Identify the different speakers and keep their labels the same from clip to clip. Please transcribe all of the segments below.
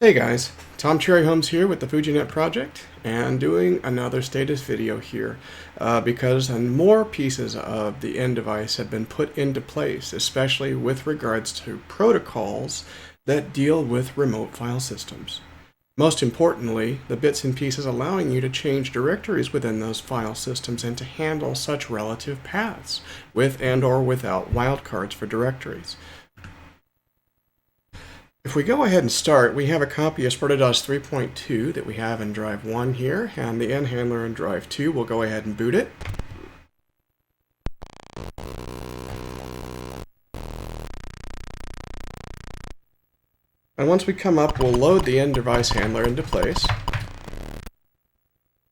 Speaker 1: Hey guys, Tom Cherry Holmes here with the FujiNet project and doing another status video here because more pieces of the end device have been put into place, especially with regards to protocols that deal with remote file systems. Most importantly, the bits and pieces allowing you to change directories within those file systems and to handle such relative paths with and or without wildcards for directories. If we go ahead and start, we have a copy of SpartaDOS 3.2 that we have in drive 1 here, and the N handler in drive 2. We'll go ahead and boot it. And once we come up, we'll load the N device handler into place.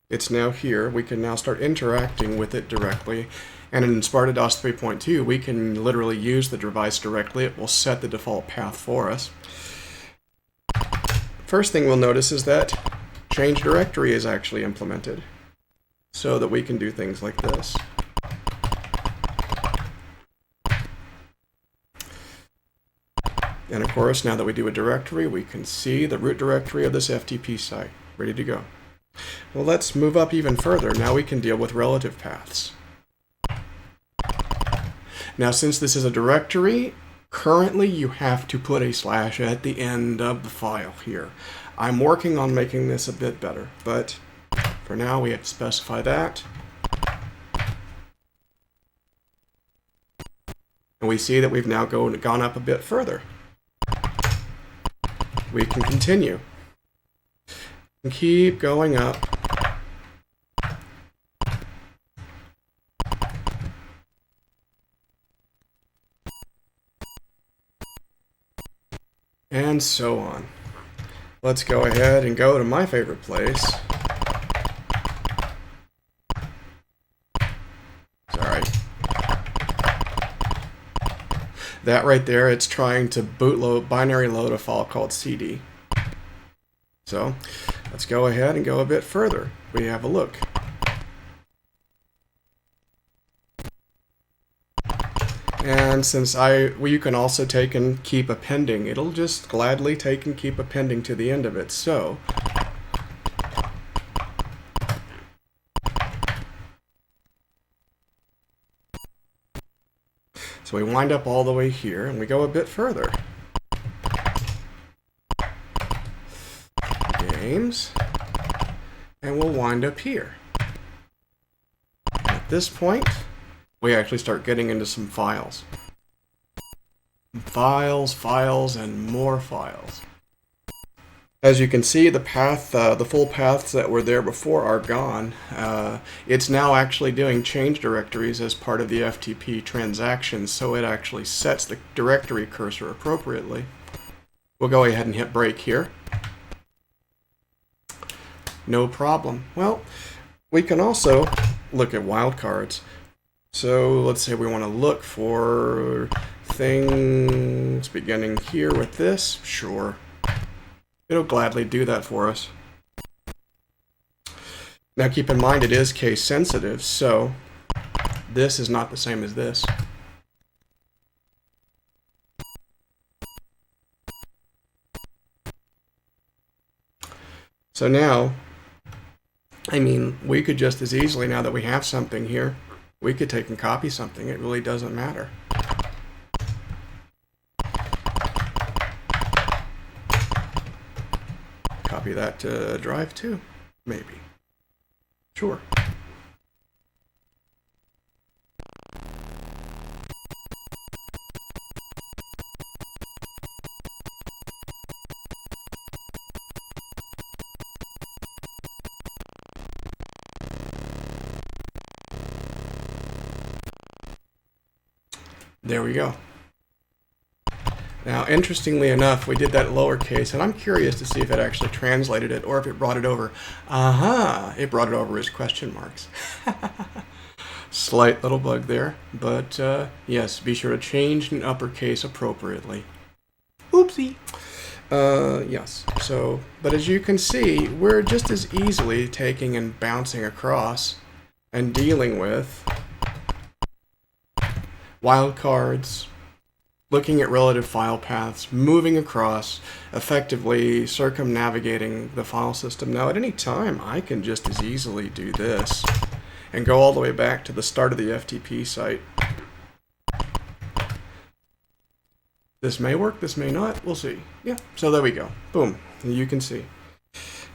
Speaker 1: It's now here. We can now start interacting with it directly. And in SpartaDOS 3.2, we can literally use the device directly. It will set the default path for us. First thing we'll notice is that change directory is actually implemented so that we can do things like this. And of course, now that we do a directory, we can see the root directory of this FTP site, ready to go. Well, let's move up even further. Now we can deal with relative paths. Now, since this is a directory, currently you have to put a slash at the end of the file here. I'm working on making this a bit better, but for now we have to specify that. And we see that we've now gone up a bit further. We can continue and keep going up. And so on. Let's go ahead and go to my favorite place. Sorry. That right there, it's trying to binary load a file called CD. So let's go ahead and go a bit further. We have a look. And since you can also take and keep appending, it'll just gladly take and keep appending to the end of it. So we wind up all the way here and we go a bit further. Games, and we'll wind up here. At this point, we actually start getting into some files. Files, and more files. As you can see, the path, the full paths that were there before are gone. It's now actually doing change directories as part of the FTP transaction, so it actually sets the directory cursor appropriately. We'll go ahead and hit break here. No problem. Well, we can also look at wildcards. So let's say we want to look for things beginning here with this. Sure. It'll gladly do that for us. Now keep in mind it is case sensitive, so this is not the same as this. So now, I mean, we could just as easily, now that we have something here, we could take and copy something. It really doesn't matter. Copy that to drive 2, maybe. Sure. There we go. Now, interestingly enough, we did that lowercase, and I'm curious to see if it actually translated it or if it brought it over. Aha! It brought it over as question marks. Slight little bug there, but yes, be sure to change in uppercase appropriately. Oopsie! Yes, so, but as you can see, we're just as easily taking and bouncing across and dealing with wildcards, looking at relative file paths, moving across, effectively circumnavigating the file system. Now, at any time, I can just as easily do this and go all the way back to the start of the FTP site. This may work, this may not, we'll see. Yeah, so there we go. Boom, you can see.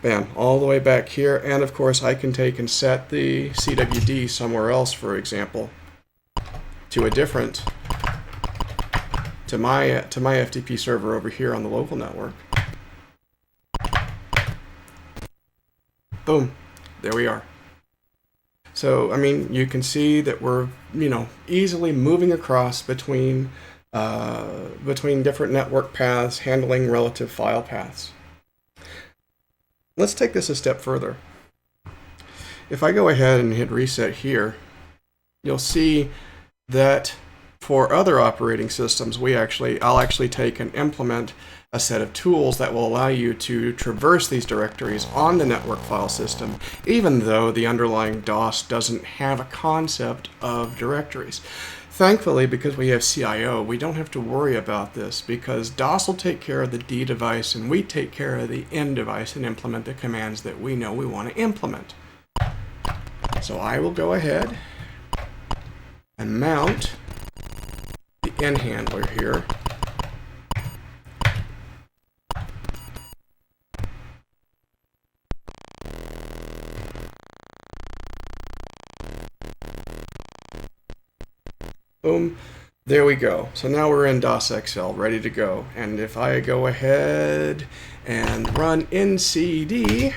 Speaker 1: Bam, all the way back here, and of course I can take and set the CWD somewhere else, for example, to a different, to my FTP server over here on the local network. Boom, there we are. So, I mean, you can see that we're, easily moving across between different network paths, handling relative file paths. Let's take this a step further. If I go ahead and hit reset here, you'll see that for other operating systems, I'll actually take and implement a set of tools that will allow you to traverse these directories on the network file system, even though the underlying DOS doesn't have a concept of directories. Thankfully, because we have CIO, we don't have to worry about this, because DOS will take care of the D device and we take care of the N device and implement the commands that we know we want to implement. So I will go ahead and mount the N handler here. Boom, there we go. So now we're in DOS XL, ready to go. And if I go ahead and run ncd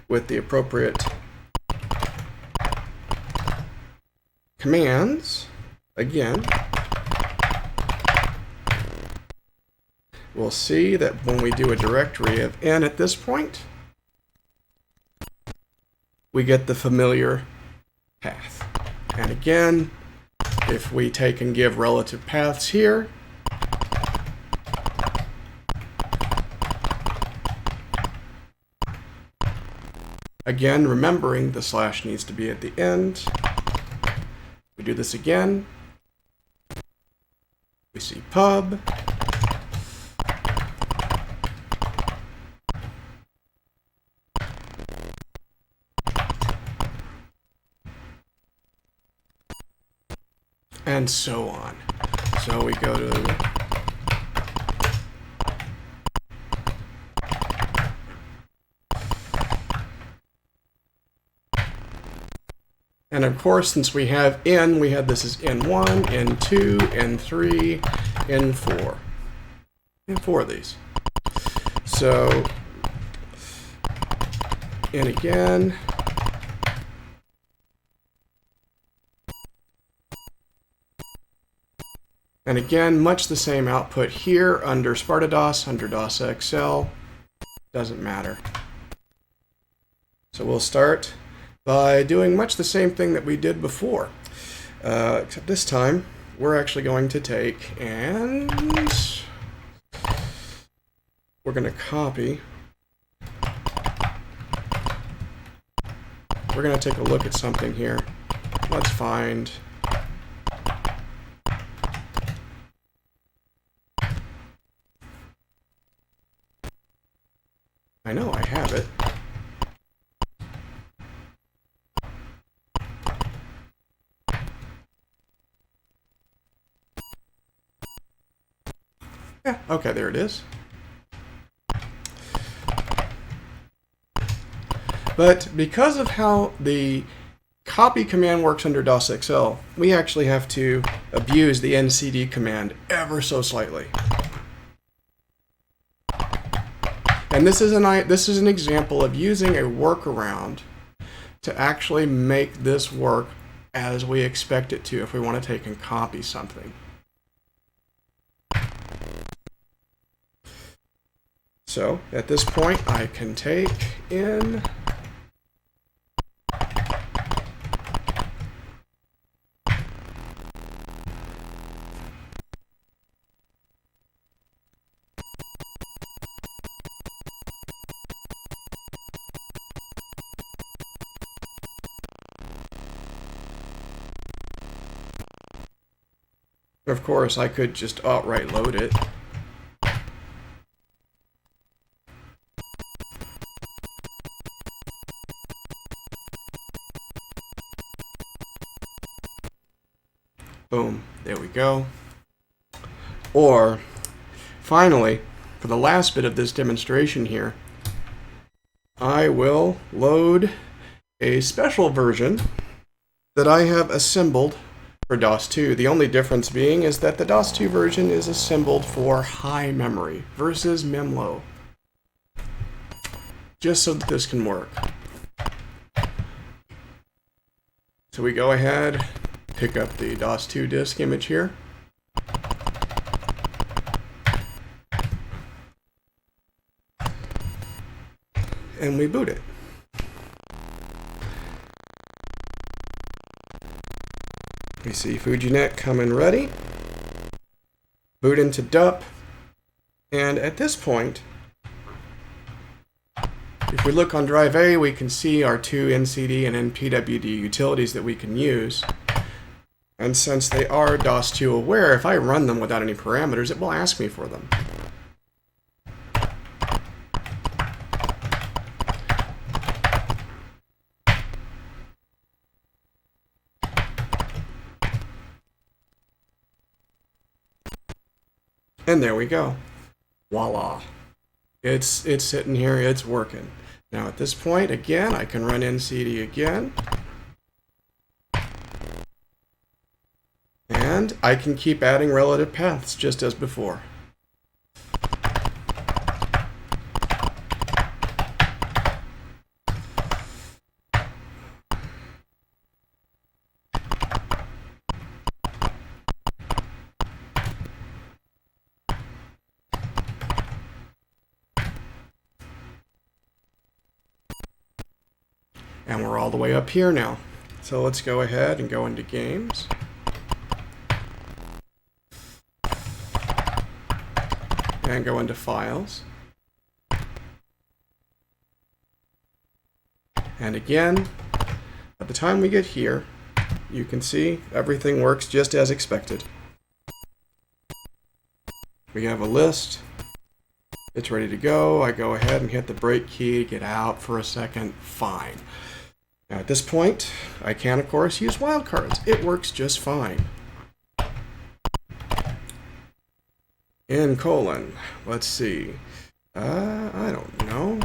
Speaker 1: with the appropriate commands, again, we'll see that when we do a directory of N at this point, we get the familiar path. And again, if we take and give relative paths here, again, remembering the slash needs to be at the end. We do this again. We see pub. And so on. So we go to and of course, since we have N, we have this as N1, N2, N3, N4. And 4 of these. So N again. And again, much the same output here under SpartaDOS, under DOS XL. Doesn't matter. So we'll start by doing much the same thing that we did before. Except this time, we're actually going to take and we're going to copy. We're going to take a look at something here. Let's find... I know I have it. Yeah, okay, there it is. But because of how the copy command works under DOS XL, we actually have to abuse the ncd command ever so slightly. And this is an example of using a workaround to actually make this work as we expect it to if we want to take and copy something. So at this point, I can take in Of course, I could just outright load it. Boom, there we go. Or, finally, for the last bit of this demonstration here, I will load a special version that I have assembled for DOS 2. The only difference being is that the DOS 2 version is assembled for high memory versus memlow. Just so that this can work. So we go ahead, pick up the DOS 2 disk image here. And we boot it. We see FujiNet coming ready. Boot into DUP. And at this point, if we look on drive A, we can see our two NCD and NPWD utilities that we can use. And since they are DOS 2 aware, if I run them without any parameters, it will ask me for them. And there we go. Voila. It's sitting here, it's working. Now at this point, again, I can run NCD again. And I can keep adding relative paths just as before. And we're all the way up here now. So let's go ahead and go into games. And go into files. And again, by the time we get here, you can see everything works just as expected. We have a list. It's ready to go. I go ahead and hit the break key, get out for a second, fine. Now at this point, I can of course use wildcards. It works just fine. In colon, let's see. I don't know.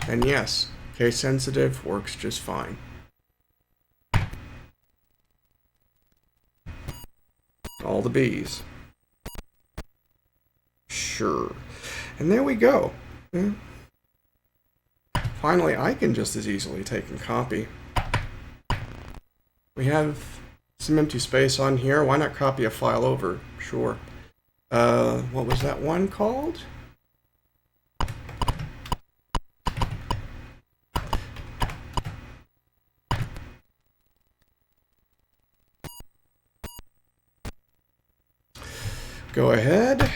Speaker 1: And yes, case sensitive works just fine. All the B's. Sure. And there we go. Yeah. Finally, I can just as easily take and copy. We have some empty space on here. Why not copy a file over? Sure. What was that one called? Go ahead.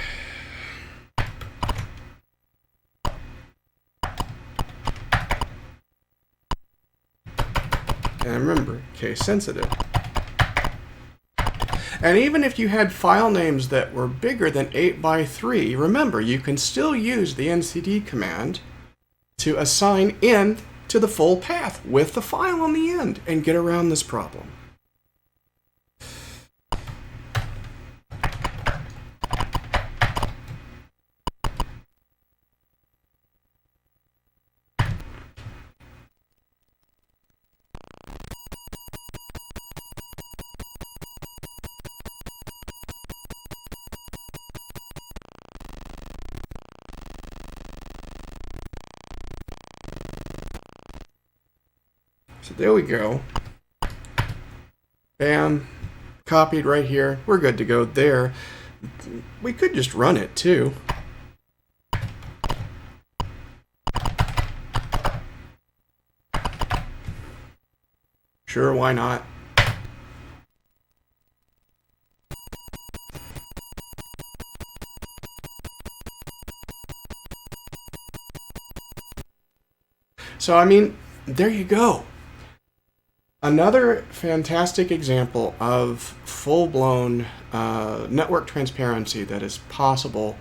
Speaker 1: And remember, case sensitive. And even if you had file names that were bigger than 8 by 3, remember, you can still use the NCD command to assign in to the full path with the file on the end and get around this problem. So there we go. Bam. Copied right here. We're good to go there. We could just run it too. Sure, why not? So, I mean, there you go. Another fantastic example of full-blown network transparency that is possible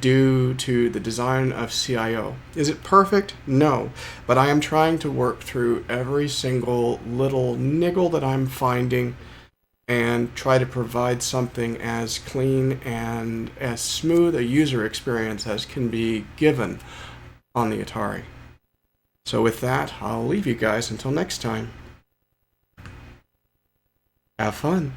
Speaker 1: due to the design of CIO. Is it perfect? No. But I am trying to work through every single little niggle that I'm finding and try to provide something as clean and as smooth a user experience as can be given on the Atari. So with that, I'll leave you guys until next time. Have fun.